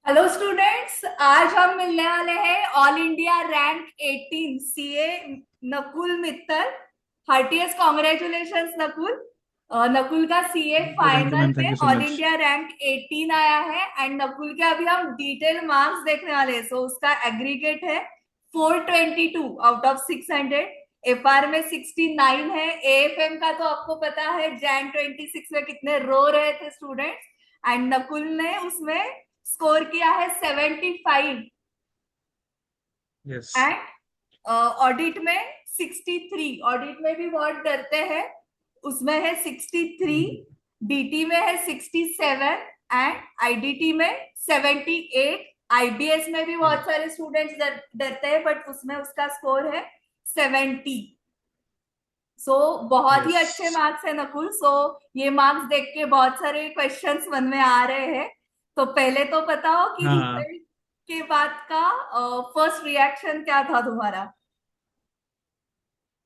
Hello students, आज हम मिलने वाले हैं all India rank 18 CA Nakul Mittal. Heartiest congratulations Nakul. Nakul का CA thank you final ma'am, thank में you so all much. India rank 18 आया है एंड नकुल के अभी हम डिटेल मार्क्स देखने वाले हैं। सो उसका एग्रीगेट है 422 आउट ऑफ 600। एफआर में 69 है। एएफएम का तो आपको पता है जैन 26 में कितने रो रहे थे स्टूडेंट्स, एंड नकुल ने उसमें स्कोर किया है 75। यस। एंड ऑडिट में 63। ऑडिट में भी बहुत डरते हैं, उसमें है 63। डीटी में है 67 एंड आईडीटी में 78। आईबीएस में भी बहुत सारे स्टूडेंट्स डरते हैं बट उसमें उसका स्कोर है 70। सो बहुत ही यस। अच्छे मार्क्स है नकुल। ये मार्क्स देख के बहुत सारे क्वेश्चंस मन में आ रहे हैं। तो पहले तो बताओ कि हाँ रिजल्ट के बाद का फर्स्ट रिएक्शन क्या था तुम्हारा।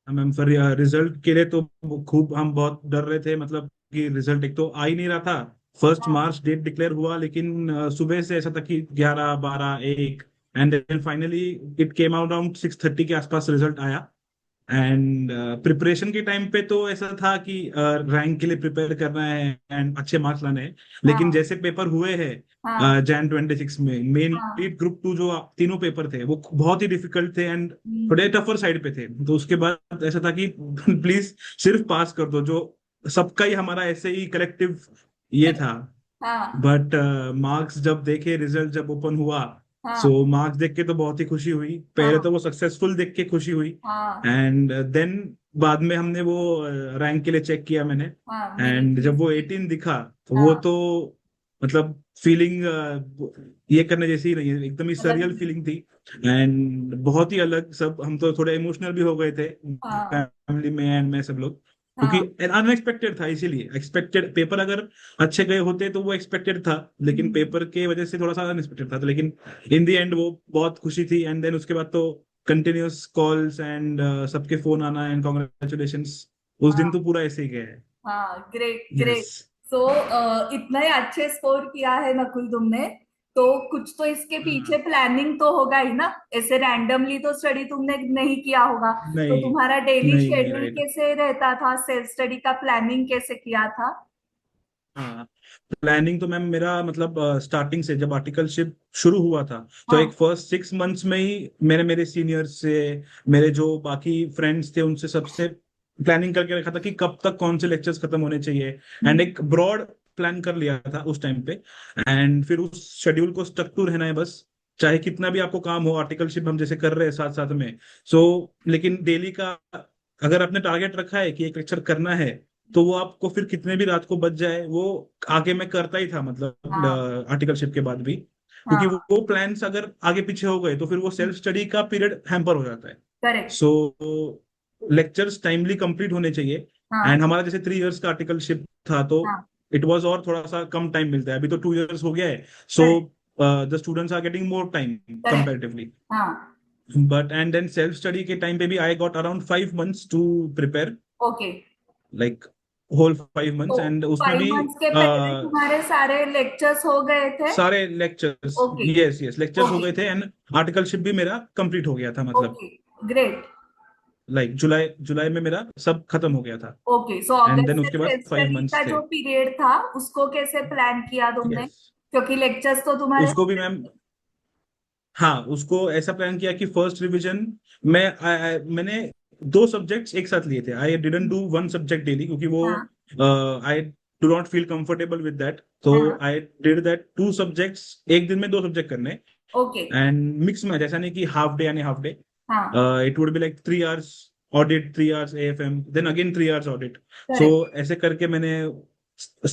मैम, फिर रिजल्ट के लिए तो खूब हम बहुत डर रहे थे, मतलब कि रिजल्ट एक तो आ ही नहीं रहा था। फर्स्ट हाँ मार्च डेट डिक्लेयर हुआ, लेकिन सुबह से ऐसा था कि 11, 12, 1, and then finally it came out around 6:30 के आसपास रिजल्ट आया। एंड प्रिपरेशन के टाइम पे तो ऐसा था कि रैंक के लिए प्रिपेयर करना है एंड अच्छे मार्क्स लाने हैं। लेकिन हाँ जैसे पेपर हुए हाँ हैं जैन 26 में, मेनली हाँ। ग्रुप 2 जो तीनों पेपर थे वो बहुत ही डिफिकल्ट थे एंड हम्म, थोड़े टफर साइड पे थे। तो उसके बाद ऐसा था कि प्लीज सिर्फ पास कर दो, जो सबका ही हमारा ऐसे ही कलेक्टिव ये था। हाँ बट मार्क्स जब देखे, रिजल्ट जब ओपन हुआ, हाँ सो मार्क्स देख के तो बहुत ही खुशी हुई। पहले तो हाँ वो सक्सेसफुल देख के खुशी हुई, हाँ एंड देन बाद में हमने वो रैंक के लिए चेक किया मैंने। हाँ। मैंने एंड भी जब वो इसकी। 18 दिखा तो वो हाँ तो मतलब फीलिंग ये करने जैसी ही नहीं है, एकदम ही अलग सरियल ही। फीलिंग थी। एंड बहुत ही अलग, सब हम तो थोड़े इमोशनल भी हो गए थे हाँ फैमिली में एंड मैं सब लोग, क्योंकि हाँ। अनएक्सपेक्टेड था। इसीलिए एक्सपेक्टेड पेपर अगर अच्छे गए होते तो वो एक्सपेक्टेड था, लेकिन हम्म, पेपर के वजह से थोड़ा सा अनएक्सपेक्टेड था। तो लेकिन इन दी एंड वो बहुत खुशी थी। एंड देन उसके बाद तो कंटिन्यूअस कॉल्स एंड सबके फोन आना एंड कॉन्ग्रेचुलेशंस। उस दिन हाँ तो पूरा ऐसे ही गया है। हाँ। Great yes. ग्रेट। सो इतना ही अच्छे स्कोर किया है नकुल तुमने, तो कुछ तो इसके पीछे हाँ। प्लानिंग तो होगा ही ना। ऐसे रैंडमली तो स्टडी तुमने नहीं किया होगा। तो नहीं, तुम्हारा डेली नहीं, नहीं, शेड्यूल राइट। कैसे रहता था, सेल्फ स्टडी का प्लानिंग कैसे किया था। हाँ, प्लानिंग तो मैम मेरा मतलब स्टार्टिंग से जब आर्टिकलशिप शुरू हुआ था, तो हाँ एक फर्स्ट 6 मंथ्स में ही मैंने मेरे सीनियर्स से, मेरे जो बाकी फ्रेंड्स थे उनसे सबसे प्लानिंग करके रखा था कि कब तक कौन से लेक्चर्स खत्म होने चाहिए। एंड एक ब्रॉड प्लान कर लिया था उस टाइम पे। एंड फिर उस शेड्यूल को स्टक टू रहना है बस, चाहे कितना भी आपको काम हो। आर्टिकलशिप हम जैसे कर रहे हैं साथ साथ में, सो लेकिन डेली का अगर आपने टारगेट रखा है कि एक लेक्चर करना है, तो वो आपको फिर कितने भी रात को बच जाए वो आगे मैं करता ही था, हाँ मतलब आर्टिकलशिप के बाद भी, क्योंकि हाँ। वो प्लान्स अगर आगे पीछे हो गए तो फिर वो सेल्फ स्टडी का पीरियड हैम्पर हो जाता है। करेक्ट। सो लेक्चर्स टाइमली कंप्लीट होने चाहिए। हाँ एंड हमारा जैसे 3 इयर्स का आर्टिकलशिप था, तो हाँ। इट वाज और थोड़ा सा कम टाइम मिलता है। अभी तो 2 इयर्स हो गया है, so correct the students are getting more time correct. Comparatively. हाँ। But and then self study के टाइम पे भी I got around 5 months to prepare, okay. Like whole five तो मंथ्स एंड उसमें 5 भी मंथ्स के पहले तुम्हारे सारे लेक्चर्स हो गए थे। सारे lectures, okay yes yes, lectures हो ओके गए थे एंड आर्टिकलशिप भी मेरा कंप्लीट हो गया था, मतलब ओके। ग्रेट। लाइक जुलाई जुलाई में मेरा सब खत्म हो गया था। ओके, सो एंड अगस्त देन से उसके बाद सेल्फ फाइव स्टडी मंथ्स का थे। जो पीरियड था उसको कैसे प्लान किया तुमने, यस। क्योंकि लेक्चर्स तो तुम्हारे उसको भी होते मैम, थे। हाँ, उसको ऐसा प्लान किया कि फर्स्ट रिवीजन मैं मैंने 2 सब्जेक्ट्स एक साथ लिए थे। I didn't do one subject daily, क्योंकि वो हाँ I do not feel comfortable with that. तो हाँ। आई डिड दैट 2 सब्जेक्ट्स, एक दिन में 2 सब्जेक्ट करने। ओके। एंड मिक्स में, जैसा नहीं कि हाफ डे यानी हाफ डे, हाँ। It would be like 3 hours audit, 3 hours AFM, then again 3 hours audit. So correct. ऐसे करके मैंने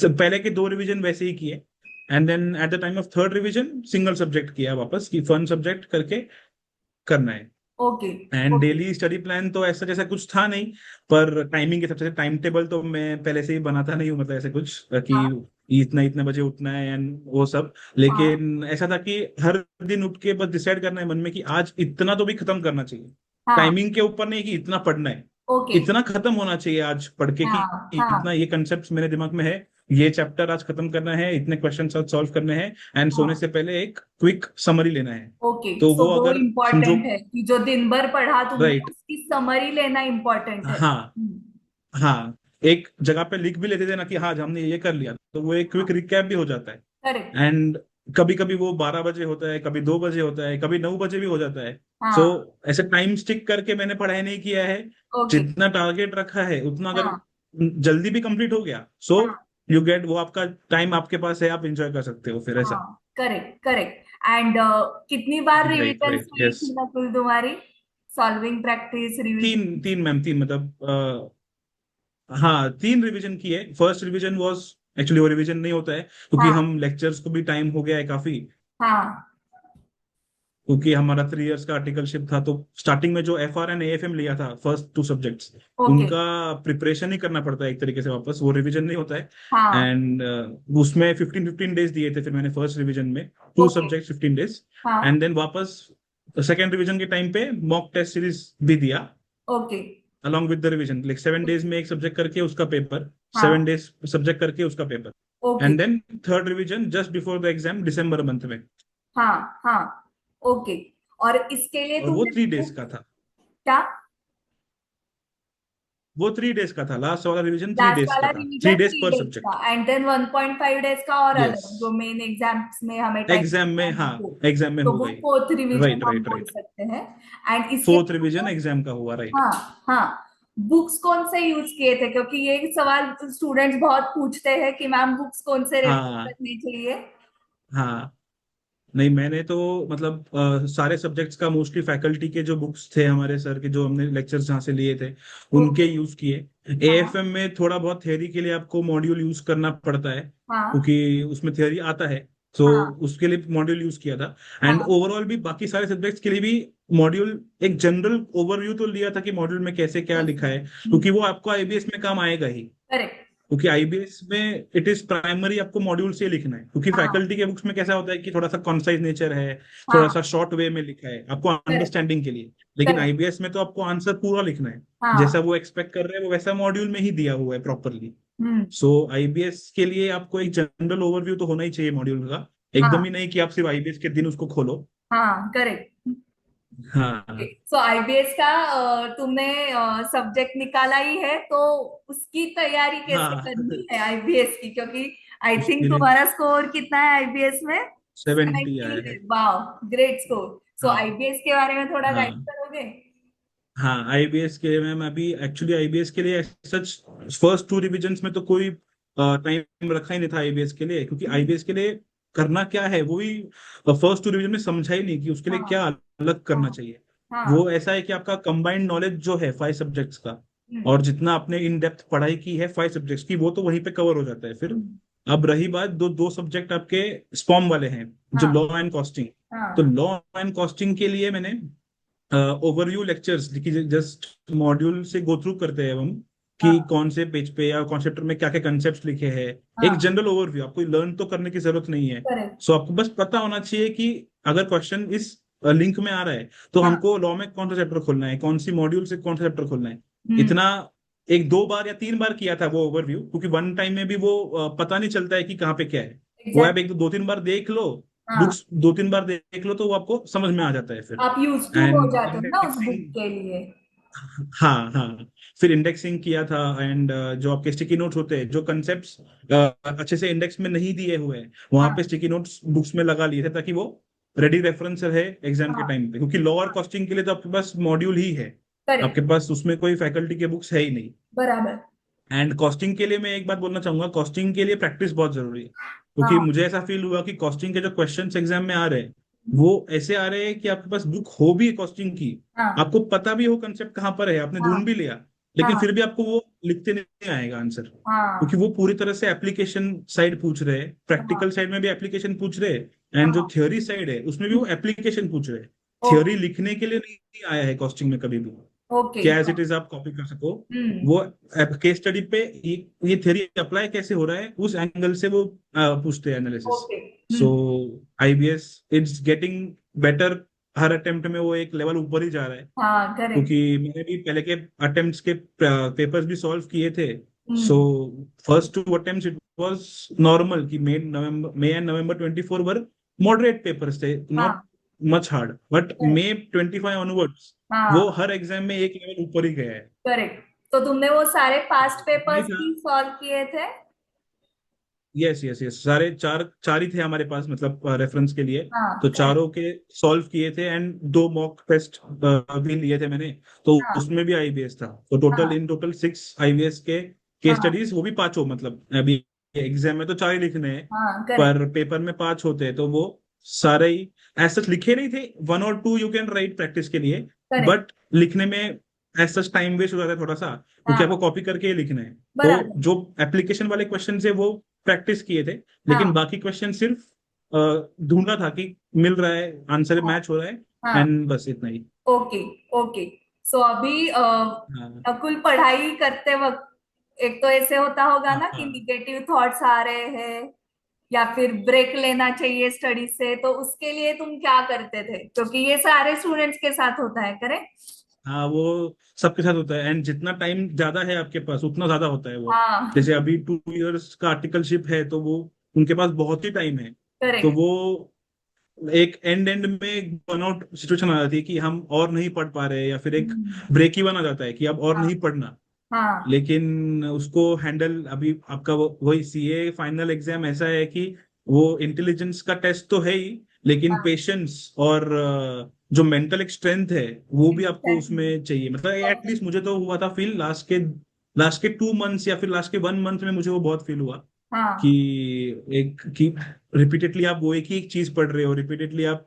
पहले के 2 रिवीजन वैसे ही किए। And then at the time of third revision single subject किया वापस, कि फन सब्जेक्ट करके करना है। Okay and okay. Daily study plan तो ऐसा जैसा कुछ था नहीं, पर टाइमिंग के हिसाब से टाइम टेबल तो मैं पहले से ही बनाता नहीं हूँ, मतलब ऐसे कुछ कि हाँ इतना इतना बजे उठना है एंड वो सब। हाँ लेकिन ऐसा था कि हर दिन उठ के बस डिसाइड करना है मन में कि आज इतना तो भी खत्म करना चाहिए। हाँ। टाइमिंग के ऊपर नहीं कि इतना पढ़ना है, ओके। इतना खत्म होना चाहिए आज पढ़ के कि हाँ हाँ इतना, ये कंसेप्ट मेरे दिमाग में है। ये चैप्टर आज खत्म करना है, इतने क्वेश्चन आज सॉल्व करने हैं, एंड सोने हाँ। से पहले एक क्विक समरी लेना है। ओके, तो सो वो वो अगर समझो, इम्पोर्टेंट है कि जो दिन भर पढ़ा तुमने राइट, उसकी समरी लेना इम्पोर्टेंट है। हाँ हाँ, एक जगह पे लिख भी लेते थे ना कि हाँ हमने ये कर लिया, तो वो एक क्विक रिकैप भी हो जाता है। करेक्ट। एंड कभी कभी वो 12 बजे होता है, कभी 2 बजे होता है, कभी 9 बजे भी हो जाता है। सो हाँ। ऐसे टाइम स्टिक करके मैंने पढ़ाई नहीं किया है। ओके। जितना टारगेट रखा है उतना अगर हाँ। जल्दी भी कंप्लीट हो गया, सो हाँ। यू गेट, वो आपका टाइम आपके पास है, आप एंजॉय कर सकते हो फिर ऐसा। हाँ, करेक्ट करेक्ट। एंड कितनी बार राइट रिविजन राइट, हुई यस। थी नकुल तुम्हारी? सॉल्विंग प्रैक्टिस तीन रिविजन? तीन मैम, तीन मतलब हाँ 3 रिवीजन किए। फर्स्ट रिवीजन वाज, एक्चुअली वो रिवीजन नहीं होता है क्योंकि हाँ। हम लेक्चर्स को भी टाइम हो गया है काफी, हाँ। क्योंकि हमारा 3 इयर्स का आर्टिकलशिप था। तो स्टार्टिंग में जो FR एंड AFM लिया था, फर्स्ट 2 सब्जेक्ट्स, ओके। उनका प्रिपरेशन ही करना पड़ता है एक तरीके से वापस, वो रिवीजन नहीं होता है। हाँ। एंड उसमें 15-15 डेज दिए थे फिर मैंने फर्स्ट रिवीजन में, टू ओके। Subject 15 days. हाँ। एंड देन वापस सेकेंड रिवीजन के टाइम पे मॉक टेस्ट सीरीज भी दिया okay. Along with the revision, like 7 days में एक सब्जेक्ट करके उसका पेपर, सेवन हाँ। डेज सब्जेक्ट करके उसका paper. Okay. And then third revision just before the exam, December month में। हाँ। हाँ। ओके। और इसके लिए और वो तुमने 3 डेज बुक का था। क्या? वो 3 डेज का था, लास्ट वाला रिवीजन थ्री लास्ट डेज वाला का था, थ्री रिवीजन डेज थ्री पर डेज सब्जेक्ट। का, एंड देन 1.5 डेज का और यस, अलग जो मेन एग्जाम्स में हमें टाइम एग्जाम में, हाँ, वो। एग्जाम में तो हो वो गई। फोर्थ रिवीजन राइट हम राइट बोल राइट, सकते हैं। एंड इसके फोर्थ लिए रिवीजन तुमने, एग्जाम का हुआ, राइट। हाँ हाँ, बुक्स कौन से यूज किए थे? क्योंकि ये सवाल स्टूडेंट्स बहुत पूछते हैं कि मैम बुक्स कौन से रेफर हाँ करनी चाहिए। हाँ, नहीं मैंने तो मतलब सारे सब्जेक्ट्स का मोस्टली फैकल्टी के जो बुक्स थे हमारे सर के, जो हमने लेक्चर्स जहाँ से लिए थे, उनके ओके। यूज किए। हाँ। AFM में थोड़ा बहुत थ्योरी के लिए आपको मॉड्यूल यूज करना पड़ता है, हाँ। क्योंकि उसमें थ्योरी आता है, तो हाँ। उसके लिए मॉड्यूल यूज किया था। एंड हाँ। ओवरऑल भी बाकी सारे सब्जेक्ट्स के लिए भी मॉड्यूल, एक जनरल ओवरव्यू तो लिया था कि मॉड्यूल में कैसे क्या लिखा है, क्योंकि वो आपको IBS में काम आएगा ही। करेक्ट। क्योंकि IBS में इट इज प्राइमरी, आपको मॉड्यूल से लिखना है, क्योंकि हाँ। फैकल्टी के बुक्स में कैसा होता है कि थोड़ा सा कॉन्साइज नेचर है, थोड़ा हाँ। सा शॉर्ट वे में लिखा है आपको करेक्ट अंडरस्टैंडिंग के लिए। लेकिन करेक्ट। IBS में तो आपको आंसर पूरा लिखना है, जैसा हाँ। वो एक्सपेक्ट कर रहे हैं वो वैसा मॉड्यूल में ही दिया हुआ है प्रॉपरली। हम्म। सो IBS के लिए आपको एक जनरल ओवरव्यू तो होना ही चाहिए मॉड्यूल का, एकदम ही हाँ। नहीं कि आप सिर्फ IBS के दिन उसको खोलो। हाँ। करेक्ट। हाँ सो आईबीएस का तुमने सब्जेक्ट निकाला ही है, तो उसकी तैयारी कैसे हाँ। करनी है आईबीएस की? क्योंकि आई थिंक उसके लिए तुम्हारा स्कोर कितना है आईबीएस में? 70 70 आया है। है। वाह, ग्रेट स्कोर। सो हाँ आईबीएस के बारे में थोड़ा गाइड हाँ करोगे? हाँ, IBS के लिए मैम, अभी एक्चुअली IBS के लिए सच फर्स्ट 2 रिविजन्स में तो कोई टाइम रखा ही नहीं था IBS के लिए, क्योंकि हम्म। IBS के लिए करना क्या है वो भी फर्स्ट 2 रिविजन में समझा ही नहीं कि उसके लिए क्या हाँ। अलग करना हाँ। चाहिए। हाँ। वो ऐसा है कि आपका कंबाइंड नॉलेज जो है 5 सब्जेक्ट्स का, हम्म। और जितना आपने इन डेप्थ पढ़ाई की है 5 सब्जेक्ट्स की, वो तो वहीं पे कवर हो जाता है फिर। हम्म। अब रही बात, दो दो सब्जेक्ट आपके स्पॉम वाले हैं, जो हाँ। Law and costing. तो हाँ। लॉ एंड कॉस्टिंग के लिए मैंने ओवरव्यू लेक्चर्स लिखी, जस्ट मॉड्यूल से गो थ्रू करते हैं हम कि हाँ। कौन से पेज पे या कौन चैप्टर में क्या क्या कंसेप्ट लिखे हैं। एक हाँ। जनरल ओवरव्यू, आपको लर्न तो करने की जरूरत नहीं है। करेक्ट। सो आपको बस पता होना चाहिए कि अगर क्वेश्चन इस लिंक में आ रहा है, तो हाँ। हमको लॉ में कौन सा चैप्टर खोलना है, कौन सी मॉड्यूल से कौन सा चैप्टर खोलना है। हम्म। इतना एक 2 बार या 3 बार किया था वो ओवरव्यू, क्योंकि वन टाइम में भी वो पता नहीं चलता है कि कहाँ पे क्या है। वो आप एग्जैक्ट। एक दो तीन बार देख लो, हाँ। बुक्स 2-3 बार देख लो, तो वो आपको समझ में आ जाता है फिर। आप यूज टू हो एंड जाते हो ना उस बुक इंडेक्सिंग, के लिए। हाँ हाँ, फिर इंडेक्सिंग किया था। एंड जो आपके स्टिकी नोट्स होते हैं, जो कंसेप्ट्स अच्छे से इंडेक्स में नहीं दिए हुए हैं, वहां पे हाँ। स्टिकी नोट्स बुक्स में लगा लिए थे, ताकि वो रेडी रेफरेंस रहे एग्जाम के हाँ। टाइम पे, क्योंकि लॉ और कॉस्टिंग के लिए तो आपके पास मॉड्यूल ही है, करेक्ट। आपके पास उसमें कोई फैकल्टी के बुक्स है ही नहीं। बराबर। एंड कॉस्टिंग के लिए मैं एक बात बोलना चाहूंगा, कॉस्टिंग के लिए प्रैक्टिस बहुत जरूरी है, क्योंकि हाँ। मुझे ऐसा फील हुआ कि कॉस्टिंग के जो क्वेश्चंस एग्जाम में आ रहे हैं, वो ऐसे आ रहे हैं कि आपके पास बुक हो भी कॉस्टिंग की, हाँ। आपको पता भी हो कंसेप्ट कहाँ पर है, आपने हाँ। ढूंढ भी लिया, लेकिन हाँ। फिर भी आपको वो लिखते नहीं आएगा आंसर, क्योंकि हाँ। वो पूरी तरह से एप्लीकेशन साइड पूछ रहे हैं, हाँ। प्रैक्टिकल साइड में भी एप्लीकेशन पूछ रहे हैं, एंड जो हाँ। थ्योरी साइड है उसमें भी वो एप्लीकेशन पूछ रहे हैं। ओके। थ्योरी लिखने के लिए नहीं आया है कॉस्टिंग में कभी भी, ओके। क्या एज हाँ। इट इज आप कॉपी कर सको। हम्म। वो केस स्टडी पे ये थ्योरी अप्लाई कैसे हो रहा है उस एंगल से वो पूछते हैं analysis. Okay. So IBS it's getting better, her attempt में वो एक लेवल ऊपर ही जा रहा है, हाँ। करेक्ट। क्योंकि मैंने भी पहले के अटेम्प्ट्स के पेपर्स भी सॉल्व किए थे, So hmm. first two attempts it was normal कि May and November 24 were moderate papers थे, not हाँ। much hard, but correct. May 25 onwards वो हाँ। हर एग्जाम में एक लेवल ऊपर ही गया है। करेक्ट। तो तुमने वो सारे पास्ट ऐसा नहीं पेपर्स था। भी सॉल्व किए थे? यस यस यस, सारे चार चार ही थे हमारे पास, मतलब रेफरेंस के लिए। तो हाँ। करेक्ट। चारों के सॉल्व किए थे एंड दो मॉक टेस्ट भी लिए थे मैंने। तो हाँ। उसमें भी आईबीएस था, तो टोटल हाँ। इन टोटल 6 आईबीएस के केस हाँ। स्टडीज, वो भी पांचों, मतलब अभी एग्जाम में तो चार ही लिखने हैं, हाँ। करेक्ट। पर पेपर में पांच होते हैं, तो वो सारे ही ऐसा लिखे नहीं थे। वन और two you can write practice के लिए, करेक्ट। बट लिखने में ऐसा टाइम वेस्ट हो जाता है थोड़ा सा, क्योंकि आपको हाँ। कॉपी करके ही लिखना है। तो बराबर। जो एप्लीकेशन वाले क्वेश्चन है वो प्रैक्टिस किए थे, लेकिन हाँ। बाकी क्वेश्चन सिर्फ ढूंढना था कि मिल रहा है, आंसर हाँ। मैच हो रहा है, हाँ। एंड बस इतना ही। ओके। ओके। सो अभी हाँ नकुल पढ़ाई करते वक्त एक तो ऐसे होता होगा ना कि हाँ निगेटिव थॉट्स आ रहे हैं, या फिर ब्रेक लेना चाहिए स्टडी से, तो उसके लिए तुम क्या करते थे? क्योंकि ये सारे स्टूडेंट्स के साथ होता है, करेक्ट? हाँ, वो सबके साथ होता है, एंड जितना टाइम ज्यादा है आपके पास उतना ज्यादा होता है वो। हाँ। जैसे अभी 2 इयर्स का आर्टिकलशिप है, तो वो उनके पास बहुत ही टाइम है। तो करेक्ट। वो एक एंड में बर्नआउट सिचुएशन आ जाती है कि हम और नहीं पढ़ पा रहे, या फिर एक ब्रेक ही बना जाता है कि अब और हाँ। नहीं पढ़ना। हाँ। लेकिन उसको हैंडल, अभी आपका वही सीए फाइनल एग्जाम ऐसा है कि वो इंटेलिजेंस का टेस्ट तो है ही, लेकिन हाँ। पेशेंस और जो मेंटल एक स्ट्रेंथ है वो भी आपको एग्जैक्टली। उसमें चाहिए। मतलब ओके। एटलीस्ट मुझे तो हुआ था फील, लास्ट के 2 मंथ्स या फिर लास्ट के 1 मंथ में मुझे वो बहुत फील हुआ कि हाँ। एक कि रिपीटेडली आप वो एक ही एक चीज पढ़ रहे हो, रिपीटेडली आप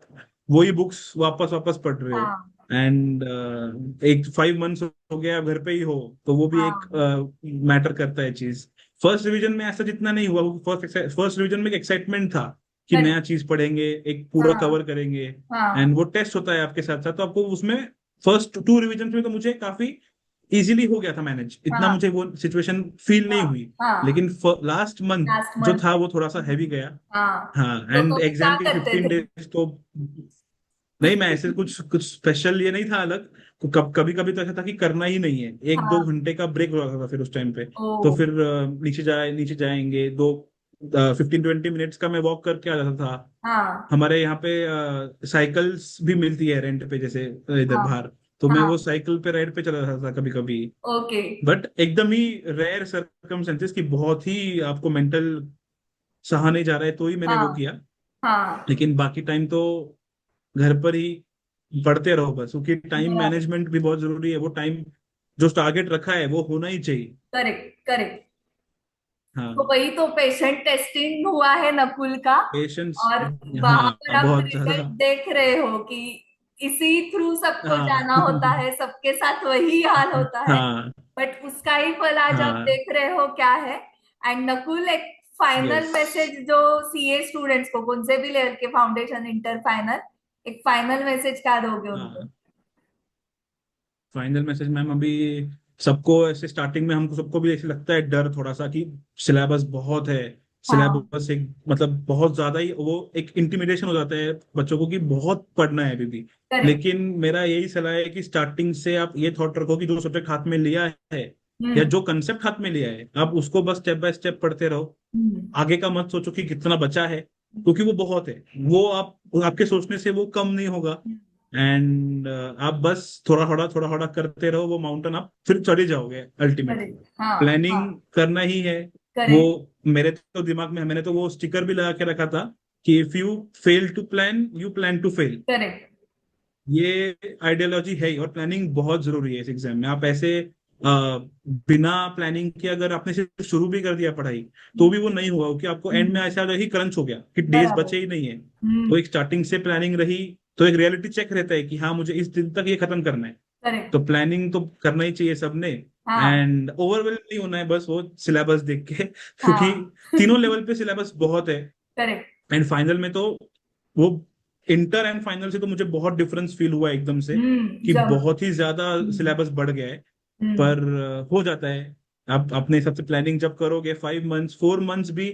वही बुक्स वापस वापस पढ़ रहे हो, हाँ। एंड एक 5 मंथ्स हो गया आप घर पे ही हो, तो वो भी एक हाँ। मैटर करता है चीज। फर्स्ट रिवीजन में ऐसा जितना नहीं हुआ, फर्स्ट रिवीजन में एक एक्साइटमेंट था कि नया करेक्ट। चीज पढ़ेंगे, एक पूरा हाँ। कवर करेंगे, हाँ। एंड वो टेस्ट होता है आपके साथ साथ, तो आपको उसमें फर्स्ट 2 रिवीजन में तो मुझे काफी इजीली हो गया था मैनेज, इतना हाँ। मुझे वो सिचुएशन फील नहीं हाँ। हुई। हाँ। लेकिन लास्ट मंथ लास्ट जो मंथ था में। वो थोड़ा सा हैवी गया। हाँ। हाँ, तो एंड तुम क्या एग्जाम के करते 15 डेज तो नहीं, मैं ऐसे कुछ कुछ स्पेशल ये नहीं था अलग। तो कभी कभी तो ऐसा था कि करना ही नहीं है, थे? 1-2 घंटे का ब्रेक हो जाता था फिर उस टाइम पे। ओ। तो फिर नीचे जाएंगे, दो 15-20 मिनट्स का मैं वॉक करके आ जाता था। हाँ। हमारे यहाँ पे साइकिल्स भी मिलती है रेंट पे, जैसे इधर हाँ। बाहर, तो मैं वो हाँ। साइकिल पे राइड पे चला जाता था कभी कभी। ओके। बट एकदम ही रेयर सर्कमस्टेंसेस की, बहुत ही आपको मेंटल सहा नहीं जा रहा है तो ही मैंने वो हाँ। किया। हाँ। लेकिन बाकी टाइम तो घर पर ही पढ़ते रहो बस, क्योंकि टाइम बराबर। मैनेजमेंट भी बहुत जरूरी है। वो टाइम जो टारगेट रखा है वो होना ही चाहिए। करेक्ट। करेक्ट। तो हाँ, वही तो पेशेंट टेस्टिंग हुआ है नकुल का। पेशेंस। और वहां हाँ, पर आप बहुत रिजल्ट ज्यादा। देख रहे हो कि इसी थ्रू सबको हाँ जाना होता है, सबके साथ वही हाल होता है। हाँ बट उसका ही फल आज आप हाँ। देख रहे हो क्या है। एंड नकुल, एक फाइनल यस। मैसेज जो सीए स्टूडेंट्स को, कौन से भी लेवल के, फाउंडेशन, इंटर, फाइनल, एक फाइनल मैसेज क्या दोगे उनको? हाँ, फाइनल मैसेज मैम, अभी सबको ऐसे स्टार्टिंग में हमको सबको भी ऐसे लगता है डर थोड़ा सा कि सिलेबस बहुत है। हाँ। सिलेबस एक मतलब बहुत ज्यादा ही, वो एक इंटिमिडेशन हो जाता है बच्चों को कि बहुत पढ़ना है अभी भी। करेक्ट। लेकिन मेरा यही सलाह है कि स्टार्टिंग से आप ये थॉट रखो कि जो सब्जेक्ट हाथ में लिया है, या हम्म। जो कंसेप्ट हाथ में लिया है, आप उसको बस स्टेप बाय स्टेप पढ़ते रहो। हम्म। आगे का मत सोचो कि कितना बचा है, क्योंकि वो बहुत है। वो आपके सोचने से वो कम नहीं होगा। एंड आप बस थोड़ा थोड़ा करते रहो, वो माउंटेन आप फिर चढ़े जाओगे अल्टीमेटली। करेक्ट। हाँ। हाँ। प्लानिंग करना ही है। वो करेक्ट। मेरे तो दिमाग में है, मैंने तो वो स्टिकर भी लगा के रखा था कि if you fail to plan you plan to fail. Correct. ये आइडियोलॉजी है ही, और प्लानिंग बहुत जरूरी है इस एग्जाम में। आप ऐसे बिना प्लानिंग के अगर आपने सिर्फ शुरू भी कर दिया पढ़ाई, तो भी वो नहीं हुआ, क्योंकि आपको एंड में हम्म। ऐसा ही क्रंच हो गया कि डेज बराबर। बचे ही नहीं है। हम्म। तो एक स्टार्टिंग से प्लानिंग रही, तो एक रियलिटी चेक रहता है कि हाँ मुझे इस दिन तक ये खत्म करना है। करेक्ट। तो प्लानिंग तो करना ही चाहिए सबने। हाँ। एंड ओवरवेल्म नहीं होना है बस वो सिलेबस देख के क्योंकि हाँ। तीनों लेवल पे सिलेबस बहुत है। करेक्ट। एंड फाइनल में तो वो इंटर एंड फाइनल से तो मुझे बहुत डिफरेंस फील हुआ एकदम से, कि जब। बहुत ही ज्यादा हम्म। सिलेबस बढ़ गया है। हम्म। पर हो जाता है। आप अपने हिसाब से प्लानिंग जब करोगे, 5 मंथ्स 4 मंथ्स भी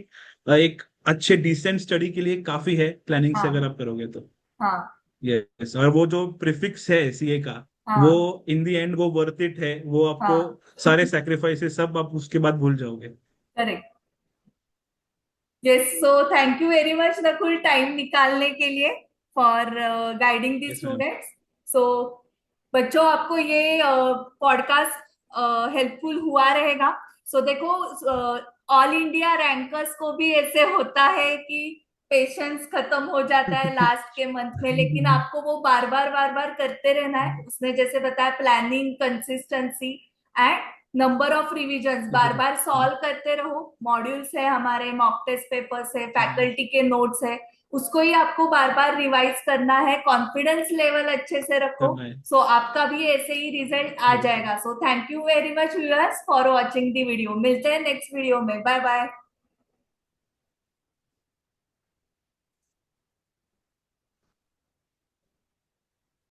एक अच्छे डिसेंट स्टडी के लिए काफी है, प्लानिंग से अगर हाँ। आप करोगे तो। हाँ। यस, और वो जो प्रीफिक्स है सीए का, वो हाँ इन दी एंड वो वर्थ इट है, वो आपको हाँ सारे सेक्रीफाइसेस सब आप उसके बाद भूल जाओगे। Correct. Yes, so thank you very much Nakul time निकालने के लिए for guiding the yes ma'am. Students. So बच्चों, आपको ये पॉडकास्ट हेल्पफुल हुआ रहेगा। सो देखो, ऑल इंडिया रैंकर्स को भी ऐसे होता है कि पेशेंस खत्म हो जाता है लास्ट के मंथ में, लेकिन आपको वो बार बार करते रहना है। उसने जैसे बताया, planning, consistency and number of revisions, bar bar solve करते रहो। मॉड्यूल्स है हमारे, मॉक टेस्ट पेपर्स है, फैकल्टी के नोट्स है, उसको ही आपको बार बार रिवाइज करना है। कॉन्फिडेंस लेवल अच्छे से रखो। करना है। सो आपका भी ऐसे ही रिजल्ट आ बिल्कुल। जाएगा। So thank you very much viewers for watching the video. मिलते हैं नेक्स्ट वीडियो में। Bye bye.